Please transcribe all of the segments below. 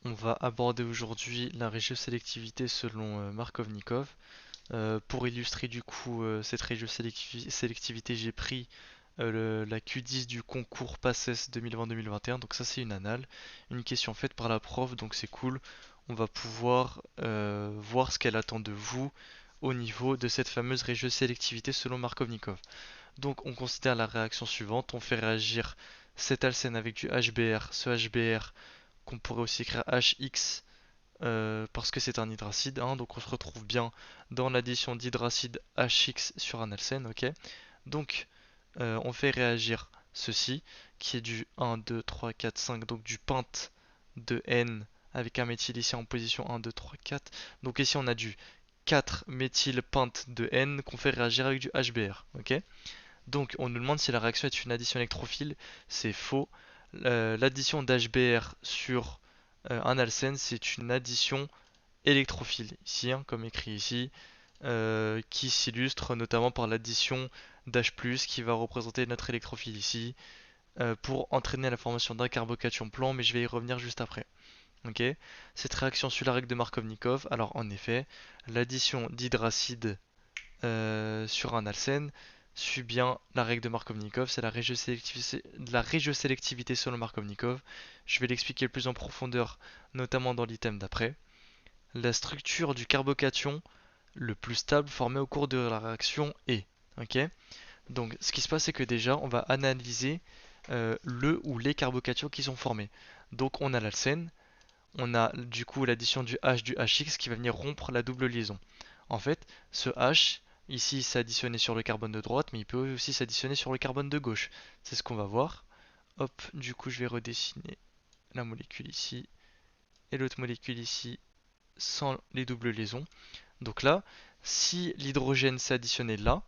On va aborder aujourd'hui la régiosélectivité selon Markovnikov. Pour illustrer du coup cette régiosélectivité, j'ai pris la Q10 du concours PACES 2020-2021. Donc ça c'est une annale, une question faite par la prof, donc c'est cool. On va pouvoir voir ce qu'elle attend de vous au niveau de cette fameuse régiosélectivité selon Markovnikov. Donc on considère la réaction suivante, on fait réagir cet alcène avec du HBr, ce HBr qu'on pourrait aussi écrire HX parce que c'est un hydracide, hein, donc on se retrouve bien dans l'addition d'hydracide HX sur un alcène, ok. Donc on fait réagir ceci, qui est du 1, 2, 3, 4, 5, donc du pente de N avec un méthyle ici en position 1, 2, 3, 4. Donc ici on a du 4 méthylpente de N qu'on fait réagir avec du HBr, ok. Donc on nous demande si la réaction est une addition électrophile, c'est faux. L'addition d'HBr sur un alcène, c'est une addition électrophile, ici, hein, comme écrit ici, qui s'illustre notamment par l'addition d'H+, qui va représenter notre électrophile ici, pour entraîner la formation d'un carbocation plan, mais je vais y revenir juste après. Ok. Cette réaction suit la règle de Markovnikov. Alors en effet, l'addition d'hydracide sur un alcène suit bien la règle de Markovnikov, c'est la régiosélectivité selon Markovnikov. Je vais l'expliquer plus en profondeur, notamment dans l'item d'après. La structure du carbocation le plus stable formé au cours de la réaction est. Ok. Donc ce qui se passe c'est que déjà on va analyser le ou les carbocations qui sont formés. Donc on a l'alcène, on a du coup l'addition du H du HX qui va venir rompre la double liaison. En fait, ce H, ici s'additionner sur le carbone de droite, mais il peut aussi s'additionner sur le carbone de gauche. C'est ce qu'on va voir. Hop, du coup je vais redessiner la molécule ici et l'autre molécule ici sans les doubles liaisons. Donc là, si l'hydrogène s'est additionné là,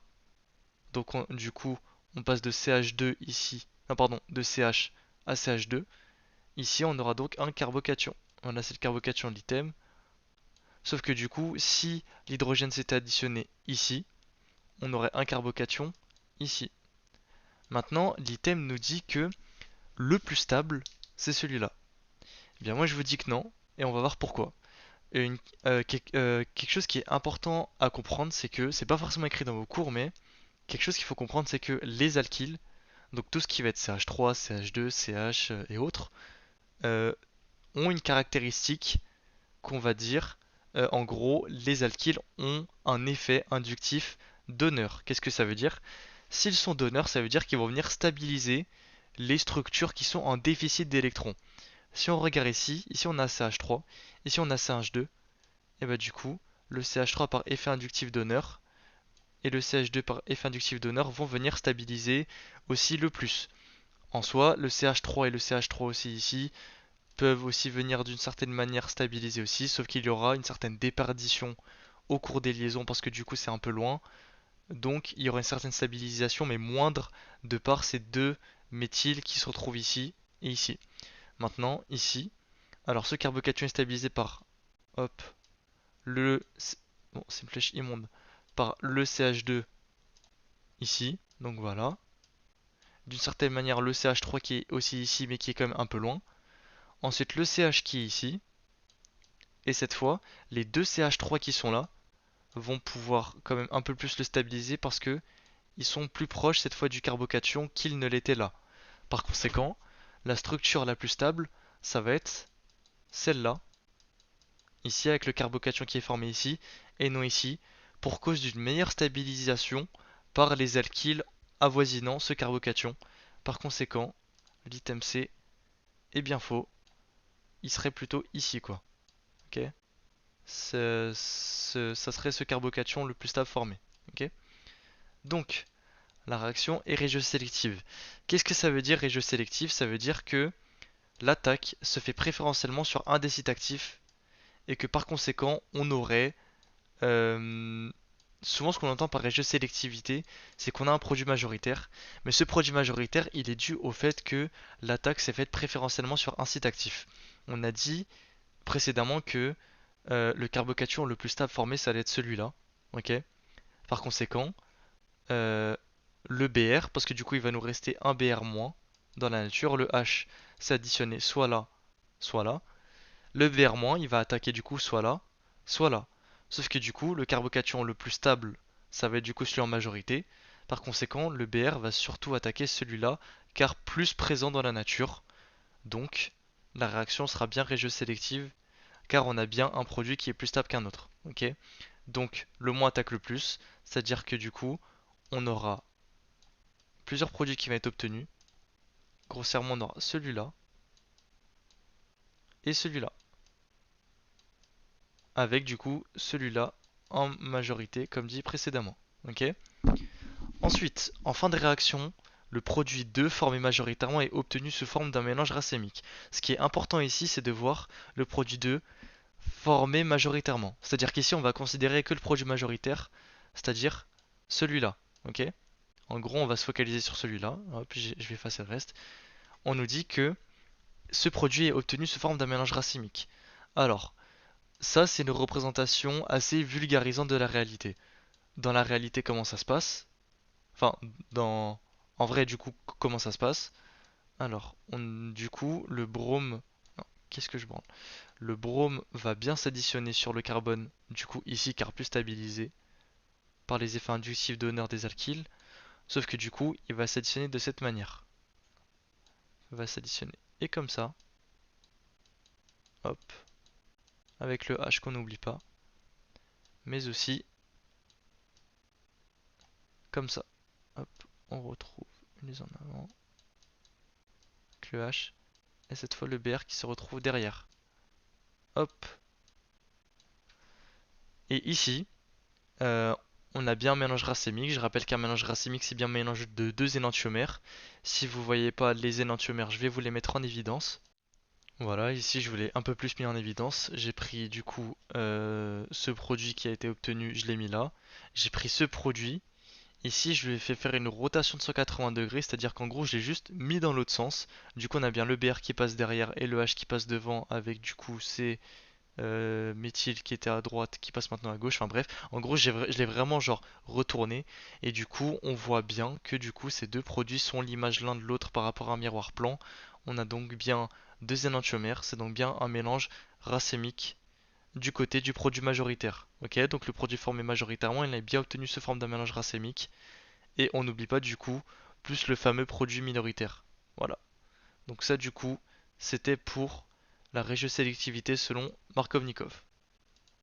donc du coup on passe de CH2 ici, non pardon, de CH à CH2. Ici on aura donc un carbocation. Voilà, c'est le carbocation de l'item. Sauf que du coup, si l'hydrogène s'était additionné ici, on aurait un carbocation ici. Maintenant, l'item nous dit que le plus stable, c'est celui-là. Eh bien moi je vous dis que non, et on va voir pourquoi. Quelque chose qui est important à comprendre, c'est que, c'est pas forcément écrit dans vos cours, mais quelque chose qu'il faut comprendre, c'est que les alkyles, donc tout ce qui va être CH3, CH2, CH et autres, euh, ont une caractéristique qu'on va dire, en gros, les alkyles ont un effet inductif donneur. Qu'est-ce que ça veut dire? S'ils sont donneurs, ça veut dire qu'ils vont venir stabiliser les structures qui sont en déficit d'électrons. Si on regarde ici, ici on a CH3, ici on a CH2, et bah du coup, le CH3 par effet inductif donneur et le CH2 par effet inductif donneur vont venir stabiliser aussi le plus. En soi, le CH3 et le CH3 aussi ici peuvent aussi venir d'une certaine manière stabiliser aussi, sauf qu'il y aura une certaine déperdition au cours des liaisons parce que du coup c'est un peu loin. Donc il y aura une certaine stabilisation mais moindre de par ces deux méthyles qui se retrouvent ici et ici. Maintenant, ici, alors ce carbocation est stabilisé par hop, le bon, c'est une flèche immonde par le CH2 ici. Donc voilà. D'une certaine manière le CH3 qui est aussi ici mais qui est quand même un peu loin. Ensuite le CH qui est ici. Et cette fois, les deux CH3 qui sont là vont pouvoir quand même un peu plus le stabiliser parce que ils sont plus proches cette fois du carbocation qu'ils ne l'étaient là. Par conséquent, la structure la plus stable, ça va être celle-là, ici avec le carbocation qui est formé ici, et non ici, pour cause d'une meilleure stabilisation par les alkyles avoisinant ce carbocation. Par conséquent, l'item C est bien faux, il serait plutôt ici quoi. Ok. Ça serait ce carbocation le plus stable formé. Ok. Donc, la réaction est régiosélective. Qu'est-ce que ça veut dire régiosélective? Ça veut dire que l'attaque se fait préférentiellement sur un des sites actifs et que par conséquent, on aurait... euh, souvent, ce qu'on entend par régiosélectivité, c'est qu'on a un produit majoritaire, mais ce produit majoritaire, il est dû au fait que l'attaque s'est faite préférentiellement sur un site actif. On a dit précédemment que le carbocation le plus stable formé, ça allait être celui-là. Ok. Par conséquent, euh, le Br, parce que du coup il va nous rester un Br moins dans la nature, le H s'additionner soit là, soit là. Le BR-, il va attaquer du coup soit là, soit là. Sauf que du coup, le carbocation le plus stable, ça va être du coup celui en majorité. Par conséquent, le BR va surtout attaquer celui-là, car plus présent dans la nature. Donc, la réaction sera bien régiosélective, car on a bien un produit qui est plus stable qu'un autre. Ok. Donc, le moins attaque le plus, c'est-à-dire que du coup, on aura plusieurs produits qui vont être obtenus. Grossièrement, on aura celui-là et celui-là. Avec du coup celui-là en majorité, comme dit précédemment. Ok. Ensuite, en fin de réaction, le produit 2 formé majoritairement est obtenu sous forme d'un mélange racémique. Ce qui est important ici, c'est de voir le produit 2 formé majoritairement. C'est-à-dire qu'ici, on va considérer que le produit majoritaire, c'est-à-dire celui-là. Ok. En gros, on va se focaliser sur celui-là. Hop, je vais effacer le reste. On nous dit que ce produit est obtenu sous forme d'un mélange racémique. Alors, ça, c'est une représentation assez vulgarisante de la réalité. Dans la réalité, comment ça se passe? Enfin, dans... En vrai, du coup, comment ça se passe? Alors, du coup, le brome... Non, qu'est-ce que je branle? Le brome va bien s'additionner sur le carbone, du coup, ici, car plus stabilisé par les effets inductifs d'honneur des alkyles. Sauf que du coup, il va s'additionner de cette manière. Il va s'additionner. Et comme ça, hop, avec le H qu'on n'oublie pas, mais aussi comme ça. Hop, on retrouve une mise en avant, avec le H, et cette fois le BR qui se retrouve derrière. Hop. Et ici, euh, on a bien un mélange racémique. Je rappelle qu'un mélange racémique, c'est bien un mélange de deux énantiomères. Si vous voyez pas les énantiomères, je vais vous les mettre en évidence. Voilà, ici je vous l'ai un peu plus mis en évidence. J'ai pris du coup ce produit qui a été obtenu, je l'ai mis là. J'ai pris ce produit. Ici, je lui ai fait faire une rotation de 180 degrés, c'est-à-dire qu'en gros, je l'ai juste mis dans l'autre sens. Du coup, on a bien le BR qui passe derrière et le H qui passe devant avec du coup ces méthyl qui était à droite qui passe maintenant à gauche. Enfin bref, en gros, je l'ai vraiment genre retourné et du coup, on voit bien que du coup, ces deux produits sont l'image l'un de l'autre par rapport à un miroir plan. On a donc bien deux énantiomères, c'est donc bien un mélange racémique du côté du produit majoritaire. Ok, donc le produit formé majoritairement, il est bien obtenu sous forme d'un mélange racémique. Et on n'oublie pas du coup, plus le fameux produit minoritaire. Voilà. Donc ça du coup, c'était pour la régiosélectivité selon Markovnikov.